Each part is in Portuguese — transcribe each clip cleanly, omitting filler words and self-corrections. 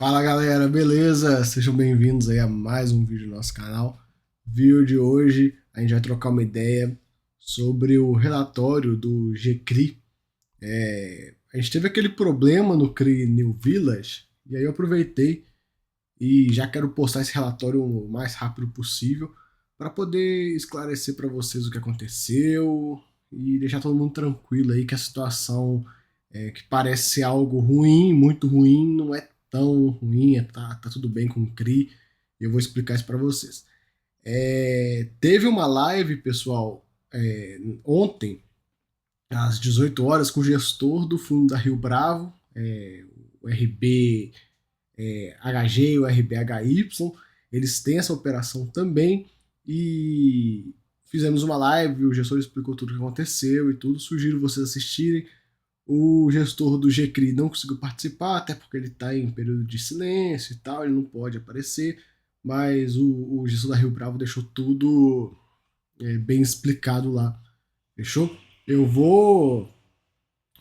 Fala galera, beleza? Sejam bem-vindos aí a mais um vídeo do nosso canal. Vídeo de hoje a gente vai trocar uma ideia sobre o relatório do GCRI. A gente teve aquele problema no CRI New Village e aí eu aproveitei e já quero postar esse relatório o mais rápido possível para poder esclarecer para vocês o que aconteceu e deixar todo mundo tranquilo aí que a situação que parece ser algo ruim, muito ruim, não é tão ruim, tá tudo bem com o CRI, e eu vou explicar isso para vocês. Teve uma live, pessoal, ontem, às 18 horas, com o gestor do fundo da Rio Bravo, o RB HG e o RBHY, eles têm essa operação também, e fizemos uma live, o gestor explicou tudo o que aconteceu e tudo, sugiro vocês assistirem. O gestor do GCRI não conseguiu participar, até porque ele está em período de silêncio e tal, ele não pode aparecer, mas o gestor da Rio Bravo deixou tudo bem explicado lá, fechou? Eu vou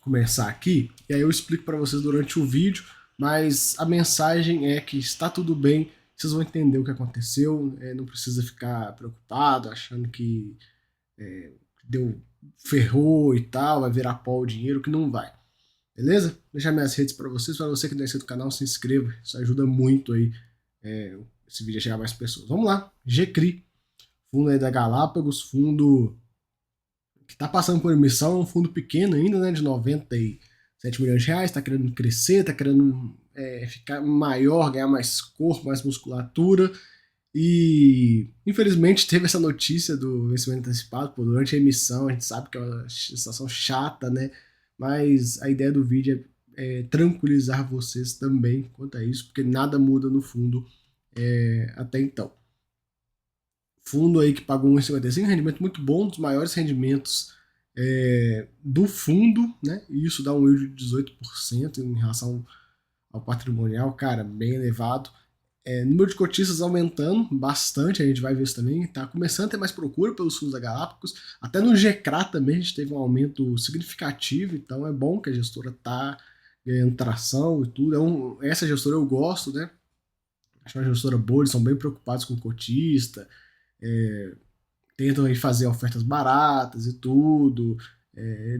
começar aqui e aí eu explico para vocês durante o vídeo, mas a mensagem é que está tudo bem, vocês vão entender o que aconteceu, não precisa ficar preocupado, achando que deu ferrou e tal, vai virar pó o dinheiro, que não vai. Beleza? Deixar minhas redes para vocês. Para você que não é inscrito no canal, se inscreva. Isso ajuda muito aí esse vídeo a chegar a mais pessoas. Vamos lá. GCRI, fundo aí da Galápagos, fundo que está passando por emissão, é um fundo pequeno ainda, né, de 97 milhões de reais, está querendo crescer, está querendo ficar maior, ganhar mais corpo, mais musculatura. E infelizmente teve essa notícia do vencimento antecipado durante a emissão. A gente sabe que é uma situação chata, né? Mas a ideia do vídeo é tranquilizar vocês também quanto a isso, porque nada muda no fundo até então. Fundo aí que pagou 1,55, rendimento muito bom, um dos maiores rendimentos do fundo, né? E isso dá um yield de 18% em relação ao patrimonial, cara, bem elevado. Número de cotistas aumentando bastante, a gente vai ver isso também. Está começando a ter mais procura pelos fundos da Galápagos. Até no GCRA também a gente teve um aumento significativo, então é bom que a gestora está ganhando tração e tudo. Essa gestora eu gosto, né? Acho uma gestora boa, eles são bem preocupados com o cotista, tentam aí fazer ofertas baratas e tudo.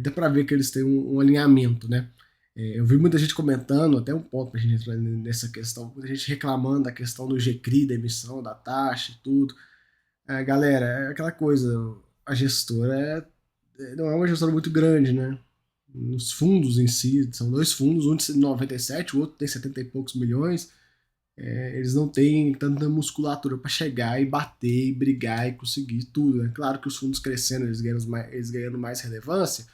Dá para ver que eles têm um alinhamento, né? Eu vi muita gente comentando, até um ponto pra gente entrar nessa questão, muita gente reclamando da questão do GCRI, da emissão, da taxa e tudo. Galera, é aquela coisa, a gestora não é uma gestora muito grande, né? Os fundos em si, são dois fundos, um de 97, o outro tem 70 e poucos milhões. Eles não têm tanta musculatura para chegar e bater e brigar e conseguir tudo, né? Claro que os fundos crescendo, eles ganhando mais relevância,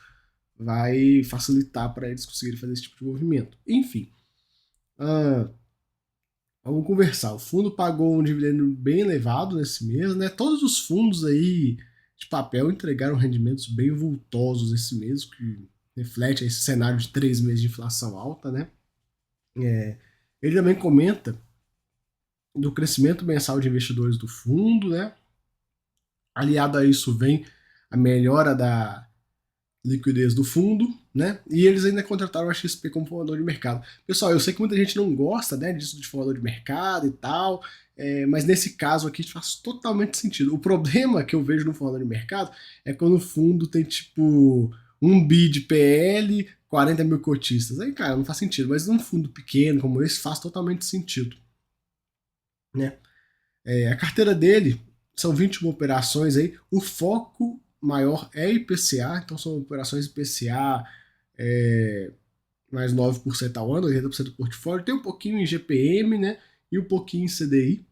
vai facilitar para eles conseguirem fazer esse tipo de movimento. Enfim, vamos conversar. O fundo pagou um dividendo bem elevado nesse mês, né? Todos os fundos aí de papel entregaram rendimentos bem vultosos esse mês, que reflete esse cenário de 3 meses de inflação alta, né? Ele também comenta do crescimento mensal de investidores do fundo, né? Aliado a isso vem a melhora da liquidez do fundo, né? E eles ainda contrataram a XP como formador de mercado. Pessoal, eu sei que muita gente não gosta, né, disso de formador de mercado e tal, mas nesse caso aqui faz totalmente sentido. O problema que eu vejo no formador de mercado é quando o fundo tem tipo 1 bi de PL, 40 mil cotistas. Aí, cara, não faz sentido. Mas num fundo pequeno como esse faz totalmente sentido, né? A carteira dele são 21 operações aí. O foco maior é IPCA, então são operações IPCA mais 9% ao ano, 80% do portfólio. Tem um pouquinho em GPM, né? E um pouquinho em CDI.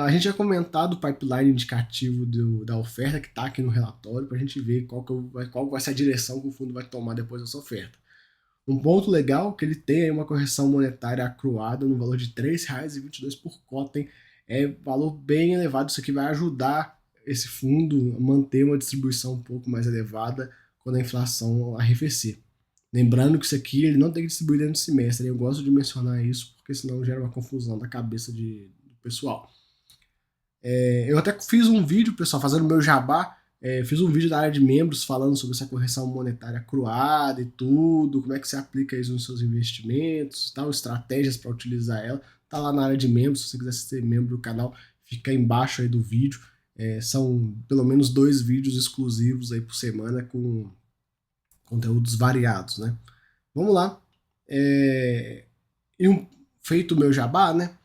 A gente já comentado o pipeline indicativo da oferta que está aqui no relatório para a gente ver qual vai ser a direção que o fundo vai tomar depois dessa oferta. Um ponto legal é que ele tem uma correção monetária acruada no valor de R$ 3,22 por cota, hein? É valor bem elevado, isso aqui vai ajudar esse fundo a manter uma distribuição um pouco mais elevada quando a inflação arrefecer. Lembrando que isso aqui ele não tem que distribuir dentro do semestre, eu gosto de mencionar isso, porque senão gera uma confusão da cabeça do pessoal. Eu até fiz um vídeo, pessoal, fazendo meu jabá, Fiz um vídeo da área de membros falando sobre essa correção monetária cruada e tudo, como é que você aplica isso nos seus investimentos, tal, estratégias para utilizar ela. Tá lá na área de membros, se você quiser ser membro do canal, fica embaixo aí do vídeo. São pelo menos 2 vídeos exclusivos aí por semana com conteúdos variados, né? Vamos lá. Feito o meu jabá, né?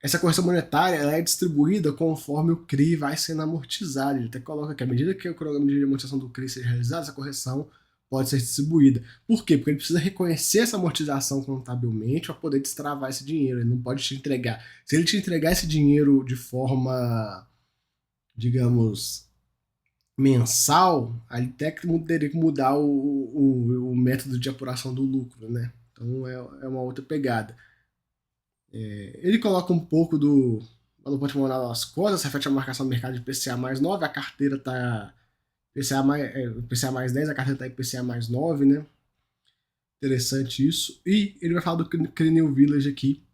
Essa correção monetária ela é distribuída conforme o CRI vai sendo amortizado. Ele até coloca que à medida que o cronograma de amortização do CRI seja realizado, essa correção pode ser distribuída. Por quê? Porque ele precisa reconhecer essa amortização contabilmente para poder destravar esse dinheiro. Ele não pode te entregar. Se ele te entregar esse dinheiro de forma, digamos, mensal, aí até que teria que mudar o método de apuração do lucro, né? Então é uma outra pegada. Ele coloca um pouco do valor patrimonial das cotas, reflete a marcação do mercado de IPCA mais 9, a carteira está IPCA mais 10, a carteira está IPCA mais 9, né? Interessante isso. E ele vai falar do CRI Village aqui.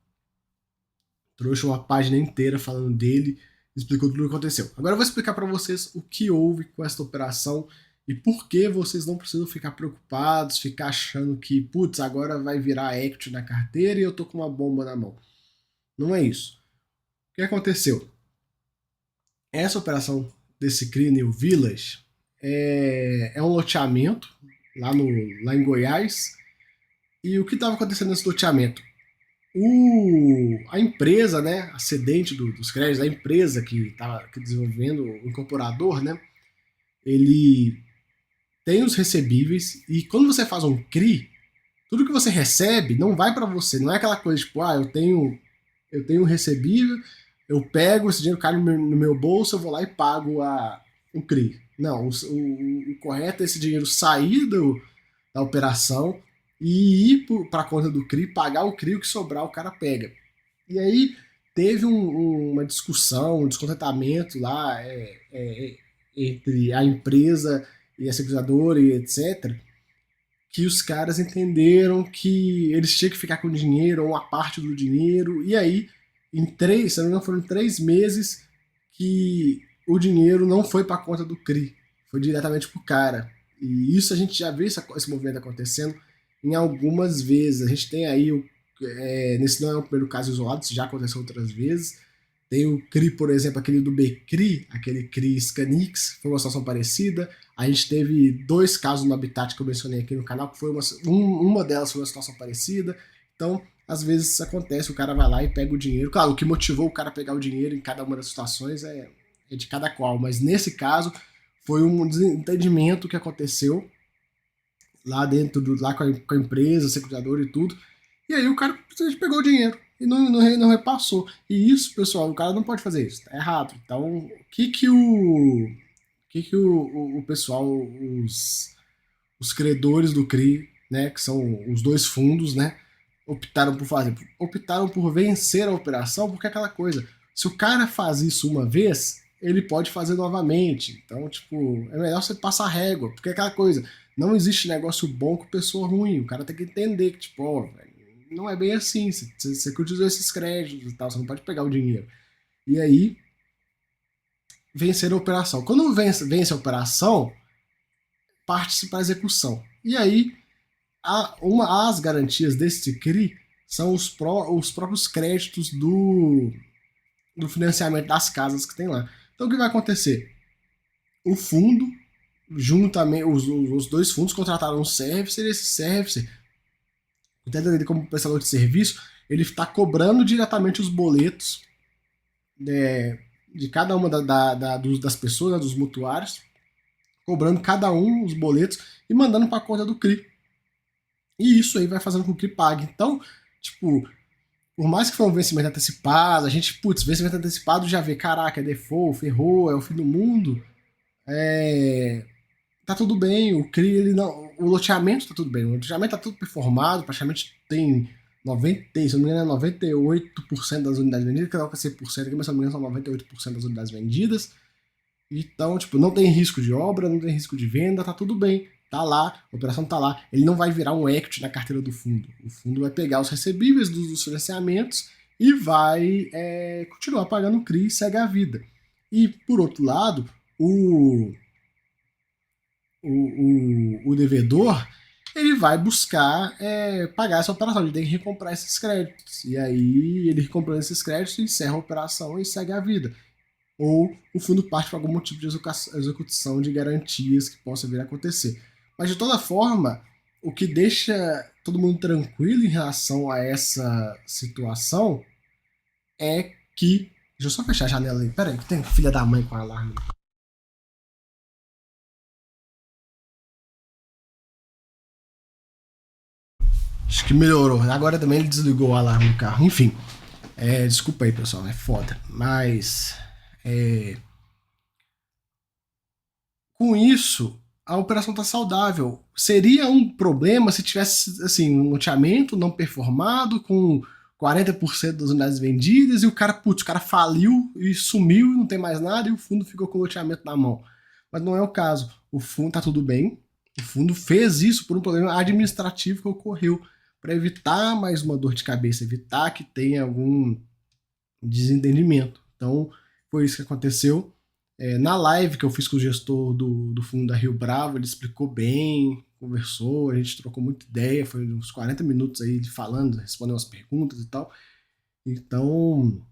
Trouxe uma página inteira falando dele, explicou tudo o que aconteceu. Agora eu vou explicar para vocês o que houve com essa operação e por que vocês não precisam ficar preocupados, ficar achando que, putz, agora vai virar equity na carteira e eu tô com uma bomba na mão. Não é isso. O que aconteceu? Essa operação desse CRI New Village é um loteamento lá em Goiás. E o que estava acontecendo nesse loteamento? A empresa, né, a cedente dos créditos, a empresa que estava desenvolvendo, o incorporador, né, ele tem os recebíveis e quando você faz um CRI, tudo que você recebe não vai para você, não é aquela coisa tipo, eu tenho um recebível, eu pego esse dinheiro, cai no meu bolso, eu vou lá e pago o CRI. Não, o correto é esse dinheiro sair da operação e ir para a conta do CRI, pagar o CRI, o que sobrar o cara pega. E aí teve uma discussão, um descontentamento lá entre a empresa e a seguradora e etc., que os caras entenderam que eles tinham que ficar com o dinheiro, ou uma parte do dinheiro, e aí, se não me engano, foram 3 meses que o dinheiro não foi para a conta do CRI, foi diretamente para o cara. E isso a gente já vê esse movimento acontecendo em algumas vezes. A gente tem aí, nesse não é o primeiro caso isolado, isso já aconteceu outras vezes. Tem o CRI, por exemplo, aquele do BCRI, aquele CRI Scanix, foi uma situação parecida. A gente teve 2 casos no Habitat que eu mencionei aqui no canal, que foi uma delas foi uma situação parecida. Então, às vezes isso acontece, o cara vai lá e pega o dinheiro. Claro, o que motivou o cara a pegar o dinheiro em cada uma das situações é de cada qual, mas nesse caso foi um desentendimento que aconteceu lá dentro, lá com a empresa, securitador e tudo. E aí o cara pegou o dinheiro e não repassou. E isso, pessoal, o cara não pode fazer isso, tá errado. Então, o que o pessoal, os credores do CRI, né, que são os 2 fundos, né, optaram por fazer? Optaram por vencer a operação, porque é aquela coisa, se o cara faz isso uma vez, ele pode fazer novamente. Então, tipo, é melhor você passar régua, porque é aquela coisa, não existe negócio bom com pessoa ruim. O cara tem que entender que, tipo, velho, não é bem assim. Você que utilizou esses créditos e tal, você não pode pegar o dinheiro. E aí, vencer a operação. Quando vence a operação, parte-se para a execução. E aí, as garantias desse CRI são os próprios créditos do financiamento das casas que tem lá. Então, o que vai acontecer? O fundo, juntamente, os 2 fundos contrataram um servicer, e esse servicer, entendendo ele como prestador de serviço, ele está cobrando diretamente os boletos de cada uma das pessoas, né, dos mutuários, cobrando cada um os boletos e mandando para a conta do CRI. E isso aí vai fazendo com que o CRI pague. Então, tipo, por mais que for um vencimento antecipado, a gente, vencimento antecipado já vê, caraca, é default, ferrou, é o fim do mundo. Tá tudo bem, o CRI, o loteamento tá tudo bem, o loteamento tá tudo performado, praticamente tem 90, se não me engano, é 98% das unidades vendidas, que coloca 100% aqui, mas se não me engano são 98% das unidades vendidas. Então, tipo, não tem risco de obra, não tem risco de venda, tá tudo bem. Tá lá, a operação tá lá. Ele não vai virar um equity na carteira do fundo. O fundo vai pegar os recebíveis dos financiamentos e vai continuar pagando o CRI e segue a vida. E, por outro lado, o, o devedor ele vai buscar pagar essa operação, ele tem que recomprar esses créditos. E aí ele recomprando esses créditos, encerra a operação e segue a vida. Ou o fundo parte para algum tipo de execução de garantias que possa vir a acontecer. Mas de toda forma, o que deixa todo mundo tranquilo em relação a essa situação é que. Deixa eu só fechar a janela aí. Pera aí, que tem filha da mãe com alarme. Acho que melhorou. Agora também ele desligou o alarme do carro. Enfim, desculpa aí, pessoal, é foda. Mas com isso, a operação está saudável. Seria um problema se tivesse assim, um loteamento não performado, com 40% das unidades vendidas, e o cara faliu e sumiu e não tem mais nada, e o fundo ficou com o loteamento na mão. Mas não é o caso. O fundo está tudo bem. O fundo fez isso por um problema administrativo que ocorreu, para evitar mais uma dor de cabeça, evitar que tenha algum desentendimento. Então, foi isso que aconteceu. Na live que eu fiz com o gestor do fundo da Rio Bravo, ele explicou bem, conversou, a gente trocou muita ideia, foi uns 40 minutos aí de falando, respondendo umas perguntas e tal. Então,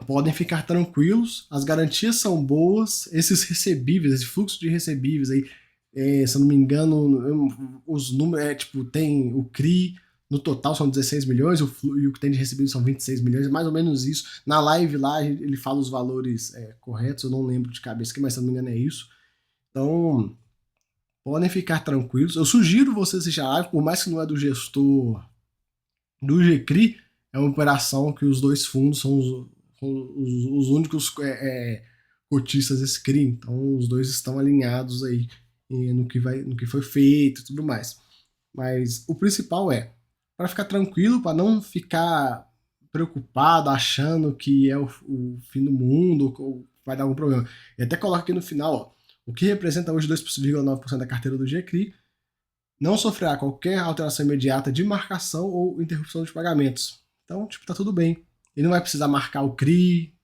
podem ficar tranquilos, as garantias são boas, esses recebíveis, esse fluxo de recebíveis aí, se eu não me engano, os números, tipo, tem o CRI, no total são 16 milhões, e o que tem de recebido são 26 milhões, é mais ou menos isso. Na live lá ele fala os valores corretos, eu não lembro de cabeça aqui, mas se eu não me engano é isso. Então, podem ficar tranquilos. Eu sugiro você assistir a live, por mais que não é do gestor do GCRI, é uma operação que os dois fundos são os únicos cotistas desse CRI, então os dois estão alinhados aí no que foi feito e tudo mais. Mas o principal para ficar tranquilo, para não ficar preocupado, achando que é o fim do mundo ou vai dar algum problema. E até coloca aqui no final, ó, o que representa hoje 2,9% da carteira do GCRI não sofrerá qualquer alteração imediata de marcação ou interrupção de pagamentos. Então, tipo, tá tudo bem. Ele não vai precisar marcar o CRI,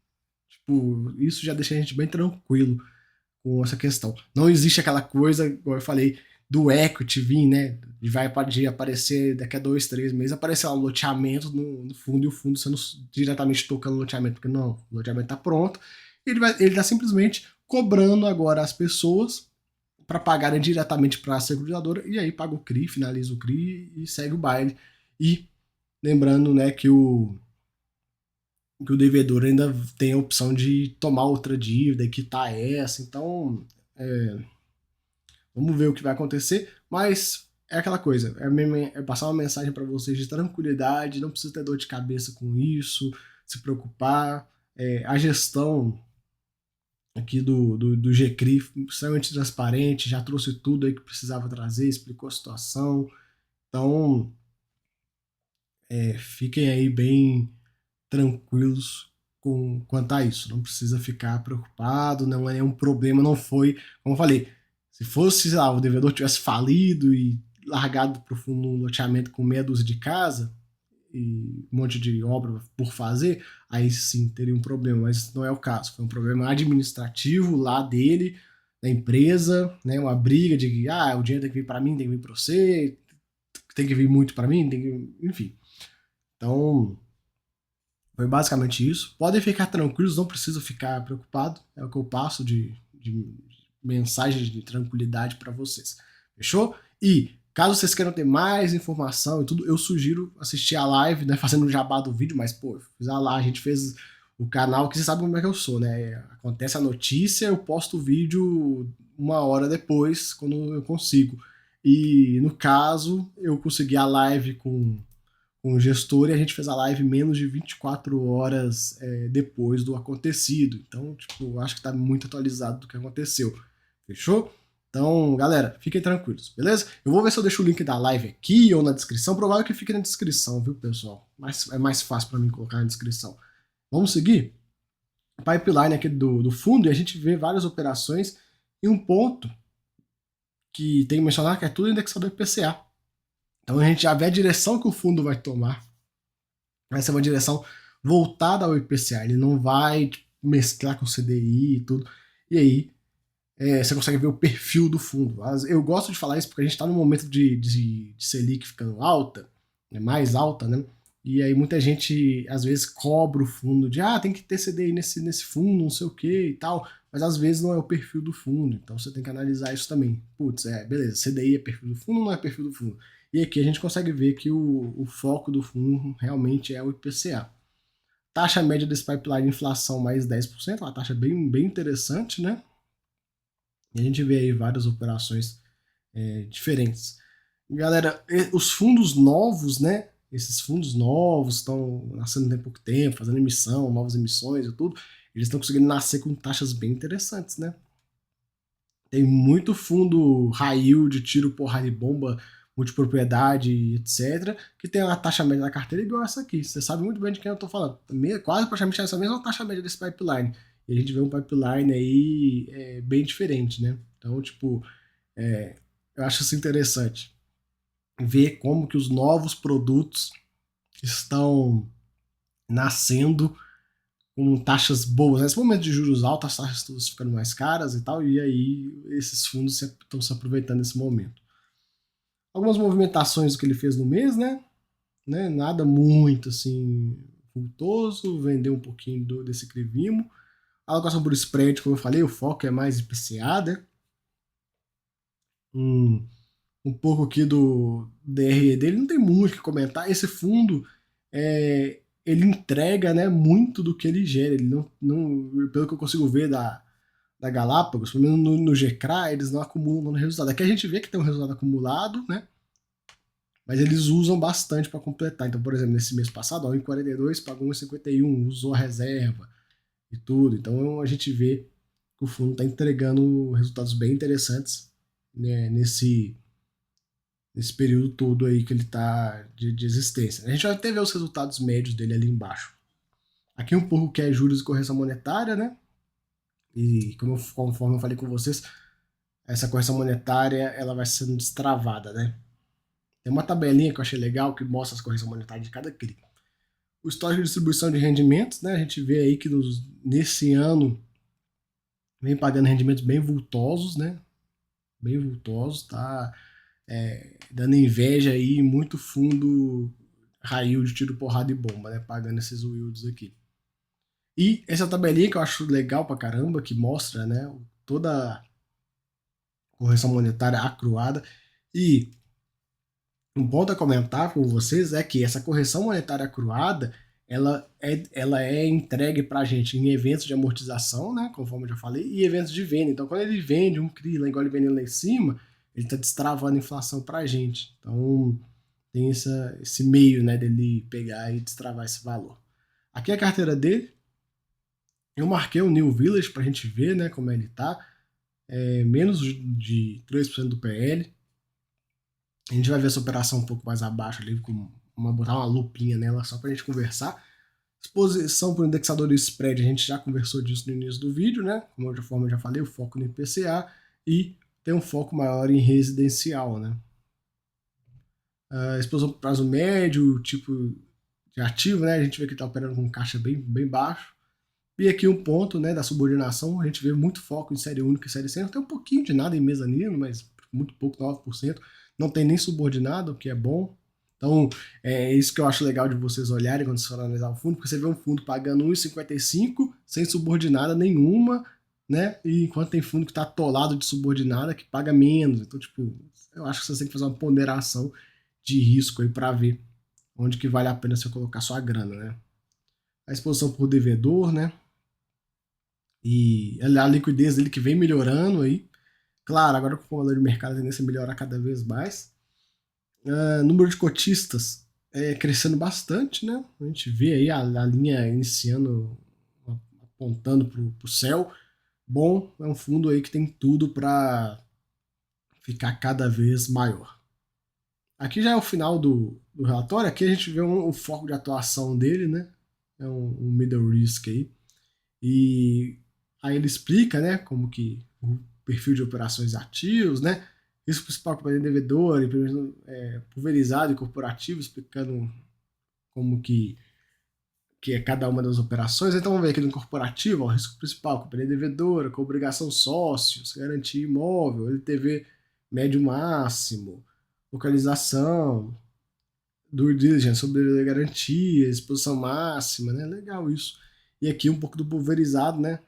tipo, isso já deixa a gente bem tranquilo com essa questão. Não existe aquela coisa, como eu falei, do equity vir, né? Vai aparecer daqui a 2, 3 meses, aparecer um loteamento no fundo e o fundo sendo diretamente tocando no loteamento, porque não, o loteamento tá pronto. Ele tá simplesmente cobrando agora as pessoas para pagarem diretamente para a seguradora e aí paga o CRI, finaliza o CRI e segue o baile. E lembrando, né, que o devedor ainda tem a opção de tomar outra dívida e quitar essa. Então, vamos ver o que vai acontecer, mas é aquela coisa, é passar uma mensagem para vocês de tranquilidade, não precisa ter dor de cabeça com isso, se preocupar. A gestão aqui do GCRI extremamente transparente, já trouxe tudo aí que precisava trazer, explicou a situação. Então, fiquem aí bem tranquilos quanto a isso. Não precisa ficar preocupado, não é nenhum problema, não foi, como eu falei, se fosse, sei lá, o devedor tivesse falido e largado para o fundo um loteamento com meia dúzia de casa e um monte de obra por fazer, aí sim teria um problema, mas não é o caso. Foi um problema administrativo lá dele, da empresa, né, uma briga de que o dinheiro tem que vir para mim, tem que vir para você, tem que vir muito para mim, enfim. Então, foi basicamente isso. Podem ficar tranquilos, não precisa ficar preocupado. É o que eu passo de mensagem de tranquilidade para vocês. Fechou? E caso vocês queiram ter mais informação e tudo, eu sugiro assistir a live, né? Fazendo um jabá do vídeo, mas, pô, a gente fez o canal, que vocês sabem como é que eu sou, né? Acontece a notícia, eu posto o vídeo 1 hora depois, quando eu consigo. E no caso, eu consegui a live com o gestor e a gente fez a live menos de 24 horas depois do acontecido. Então, tipo, acho que tá muito atualizado do que aconteceu. Fechou? Então, galera, fiquem tranquilos, beleza? Eu vou ver se eu deixo o link da live aqui ou na descrição. Provável que fique na descrição, viu, pessoal? Mas é mais fácil para mim colocar na descrição. Vamos seguir? Pipeline aqui do fundo e a gente vê várias operações e um ponto que tem que mencionar que é tudo indexado ao IPCA. Então a gente já vê a direção que o fundo vai tomar. Vai ser uma direção voltada ao IPCA. Ele não vai mesclar com o CDI e tudo. e aí você consegue ver o perfil do fundo. Eu gosto de falar isso porque a gente está num momento de Selic ficando alta, né, mais alta, né? E aí muita gente às vezes cobra o fundo de tem que ter CDI nesse fundo, não sei o que e tal, mas às vezes não é o perfil do fundo, então você tem que analisar isso também. Putz, beleza, CDI é perfil do fundo ou não é perfil do fundo? E aqui a gente consegue ver que o foco do fundo realmente é o IPCA. Taxa média desse pipeline, inflação mais 10%, uma taxa bem interessante, né? E a gente vê aí várias operações diferentes. Galera, os fundos novos, né? Esses fundos novos estão nascendo tem pouco tempo, fazendo emissão, novas emissões e tudo. Eles estão conseguindo nascer com taxas bem interessantes, né? Tem muito fundo high yield, tiro, porrada e bomba, multipropriedade, etc., que tem uma taxa média da carteira igual essa aqui. Você sabe muito bem de quem eu estou falando. Quase praticamente essa mesma taxa média desse pipeline. E a gente vê um pipeline aí bem diferente, né? Então, tipo, eu acho isso interessante. Ver como que os novos produtos estão nascendo com taxas boas. Nesse momento de juros altos, as taxas estão ficando mais caras e tal, e aí esses fundos estão se aproveitando desse momento. Algumas movimentações que ele fez no mês, né? Nada muito assim vultoso, vendeu um pouquinho desse Crivimo. A alocação por spread, como eu falei, o foco é mais IPCA, né? Um pouco aqui do DRE dele, não tem muito o que comentar. Esse fundo, ele entrega, né, muito do que ele gera. Ele não, pelo que eu consigo ver da Galápagos, pelo menos no GCRA, eles não acumulam no resultado. Aqui a gente vê que tem um resultado acumulado, né? Mas eles usam bastante para completar. Então, por exemplo, nesse mês passado, 1,42 pagou 1,51, usou a reserva e tudo. Então a gente vê que o fundo está entregando resultados bem interessantes, né, nesse período todo aí que ele está de existência. A gente vai até ver os resultados médios dele ali embaixo. Aqui um pouco que é juros e correção monetária, né? E conforme eu falei com vocês, essa correção monetária ela vai sendo destravada, né? Tem uma tabelinha que eu achei legal que mostra as correções monetárias de cada CRI. O histórico de distribuição de rendimentos, né? A gente vê aí que nesse ano vem pagando rendimentos bem vultosos, né? Bem vultosos, tá? Dando inveja aí, muito fundo high yield, tiro, porrada e bomba, né? Pagando esses yields aqui. E essa tabelinha que eu acho legal pra caramba, que mostra, né? Toda a correção monetária acruada. E um ponto a comentar com vocês é que essa correção monetária acruada ela é entregue para a gente em eventos de amortização, né, conforme eu já falei, e eventos de venda. Então, quando ele vende um CRI lá, igual ele vendendo lá em cima, ele está destravando a inflação para a gente. Então, tem esse meio, né, dele pegar e destravar esse valor. Aqui é a carteira dele. Eu marquei o New Village para a gente ver, né, como ele está. Menos de 3% do PL. A gente vai ver essa operação um pouco mais abaixo ali, botar uma lupinha nela só para a gente conversar. Exposição para o indexador de spread, a gente já conversou disso no início do vídeo, né? Como eu já falei, o foco no IPCA e tem um foco maior em residencial, né? Exposição para prazo médio, tipo de ativo, né? A gente vê que está operando com caixa bem baixo. E aqui um ponto, né, da subordinação, a gente vê muito foco em série única e série C. Tem um pouquinho de nada em mezanino, mas muito pouco, 9%. Não tem nem subordinado, o que é bom. Então, é isso que eu acho legal de vocês olharem quando vocês forem analisar o fundo, porque você vê um fundo pagando 1,55 sem subordinada nenhuma, né? E enquanto tem fundo que está atolado de subordinada que paga menos. Então, tipo, eu acho que você tem que fazer uma ponderação de risco aí para ver onde que vale a pena você colocar sua grana, né? A exposição por devedor, né? E a liquidez dele que vem melhorando aí. Claro, agora com o valor de mercado a tendência a melhorar cada vez mais. Número de cotistas crescendo bastante, né? A gente vê aí a linha iniciando, apontando para o céu. Bom, é um fundo aí que tem tudo para ficar cada vez maior. Aqui já é o final do relatório. Aqui a gente vê o foco de atuação dele, né? É um middle risk aí. E aí ele explica, né, como que o perfil de operações ativos, né, risco principal para devedor, pulverizado e corporativo, explicando como que que é cada uma das operações. Então vamos ver aqui no corporativo, ó, risco principal, companhia devedora, com obrigação sócios, garantia imóvel, LTV médio máximo, localização, due diligence sobre garantia, exposição máxima, né? Legal isso. E aqui um pouco do pulverizado, né?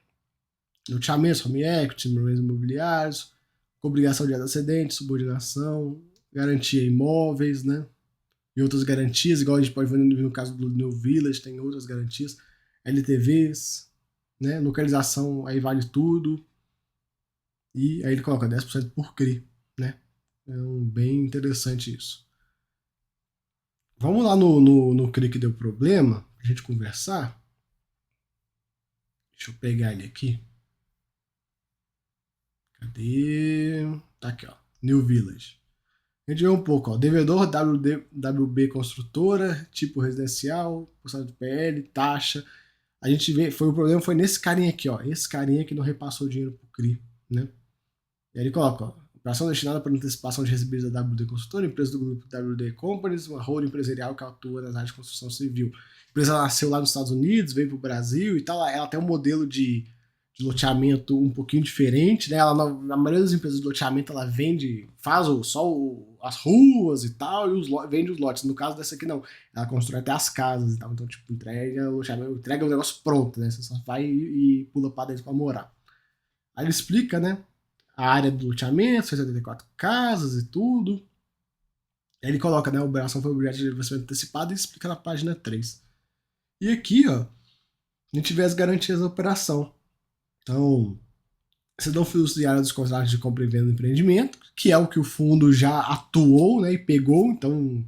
Loteamentos, home equity, bens imobiliários, com obrigação de antecedente, subordinação, garantia imóveis, né? E outras garantias, igual a gente pode ver no caso do New Village, tem outras garantias, LTVs, né? Localização, aí vale tudo. E aí ele coloca 10% por CRI, né? É bem interessante isso. Vamos lá no CRI que deu problema, pra gente conversar. Deixa eu pegar ele aqui. Cadê? Tá aqui, ó. New Village. A gente vê um pouco, ó. Devedor WB construtora, tipo residencial, porcentagem de PL, taxa. A gente vê, o problema foi nesse carinha aqui, ó. Esse carinha que não repassou o dinheiro pro CRI, né? E aí ele coloca, ó. Operação destinada para antecipação de recebidos da WD Construtora, empresa do grupo WD Companies, uma holding empresarial que atua nas áreas de construção civil. A empresa nasceu lá nos Estados Unidos, veio pro Brasil e tal. Ela tem um modelo de loteamento um pouquinho diferente, né? Ela, na maioria das empresas de loteamento, ela vende, faz as ruas e tal, e vende os lotes. No caso dessa aqui, não. Ela constrói até as casas e tal. Então, tipo, entrega o negócio pronto, né? Você só vai e pula para dentro para morar. Aí ele explica, né? A área do loteamento, 74 casas e tudo. Aí ele coloca, né? A operação foi objeto de investimento antecipado e explica na página 3. E aqui, ó, a gente vê as garantias da operação. Então, cidadão fiduciário dos contratos de compra e venda do empreendimento, que é o que o fundo já atuou, né, e pegou. Então,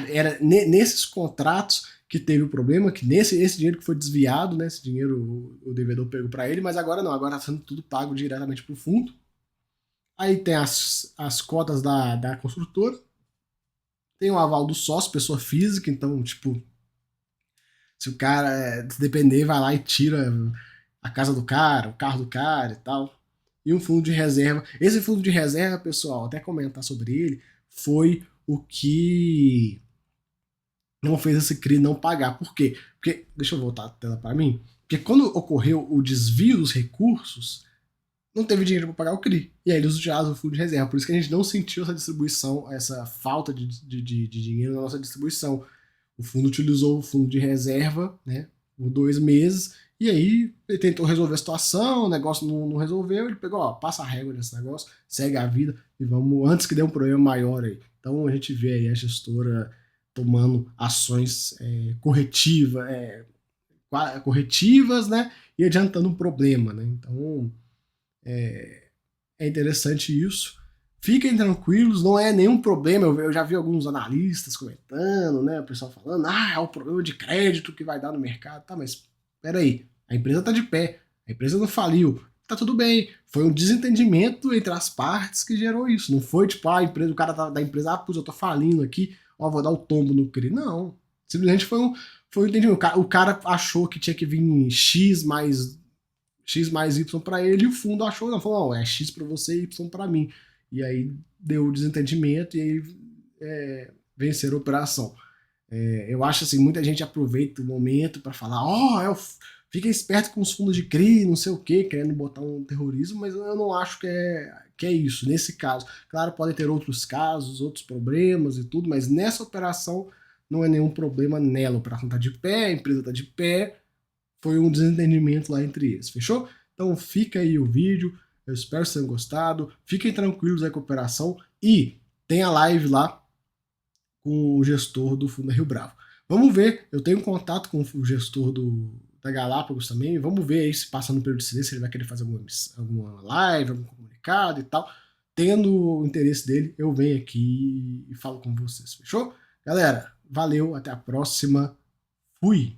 era nesses contratos que teve o problema, que esse dinheiro que foi desviado, né, esse dinheiro o devedor pegou para ele, mas agora não, agora está sendo tudo pago diretamente para o fundo. Aí tem as cotas da construtora, tem o aval do sócio, pessoa física, então, tipo, se o cara, se depender, vai lá e tira a casa do cara, o carro do cara e tal. E um fundo de reserva. Esse fundo de reserva, pessoal, até comentar sobre ele, foi o que não fez esse CRI não pagar. Por quê? Porque, deixa eu voltar a tela para mim. Porque quando ocorreu o desvio dos recursos, não teve dinheiro para pagar o CRI. E aí eles utilizaram o fundo de reserva. Por isso que a gente não sentiu essa distribuição, essa falta de dinheiro na nossa distribuição. O fundo utilizou o fundo de reserva, né, por 2 meses, e aí ele tentou resolver a situação, o negócio não resolveu, ele pegou, ó, passa a régua nesse negócio, segue a vida e vamos, antes que dê um problema maior aí. Então a gente vê aí a gestora tomando ações corretivas, né, e adiantando um problema, né. Então é interessante isso. Fiquem tranquilos, não é nenhum problema. Eu já vi alguns analistas comentando, né? O pessoal falando, é o problema de crédito que vai dar no mercado. Tá, mas peraí, a empresa tá de pé, a empresa não faliu, tá tudo bem. Foi um desentendimento entre as partes que gerou isso. Não foi tipo, a empresa, o cara da empresa, eu tô falindo aqui, ó, vou dar o tombo no CRI. Não. Simplesmente foi um entendimento. O cara achou que tinha que vir X mais Y para ele e o fundo achou, não, falou, é X para você e Y para mim. E aí deu o desentendimento e aí venceram a operação. Eu acho assim, muita gente aproveita o momento para falar, fica esperto com os fundos de CRI, não sei o que, querendo botar um terrorismo, mas eu não acho que é isso, nesse caso. Claro, podem ter outros casos, outros problemas e tudo, mas nessa operação não é nenhum problema nela. A operação está de pé, a empresa está de pé, foi um desentendimento lá entre eles, fechou? Então fica aí o vídeo, eu espero que vocês tenham gostado, fiquem tranquilos aí com a operação e tem a live lá com o gestor do Fundo Rio Bravo. Vamos ver, eu tenho contato com o gestor da Galápagos também, vamos ver aí se passa no período de silêncio, ele vai querer fazer alguma live, algum comunicado e tal. Tendo o interesse dele, eu venho aqui e falo com vocês, fechou? Galera, valeu, até a próxima, fui!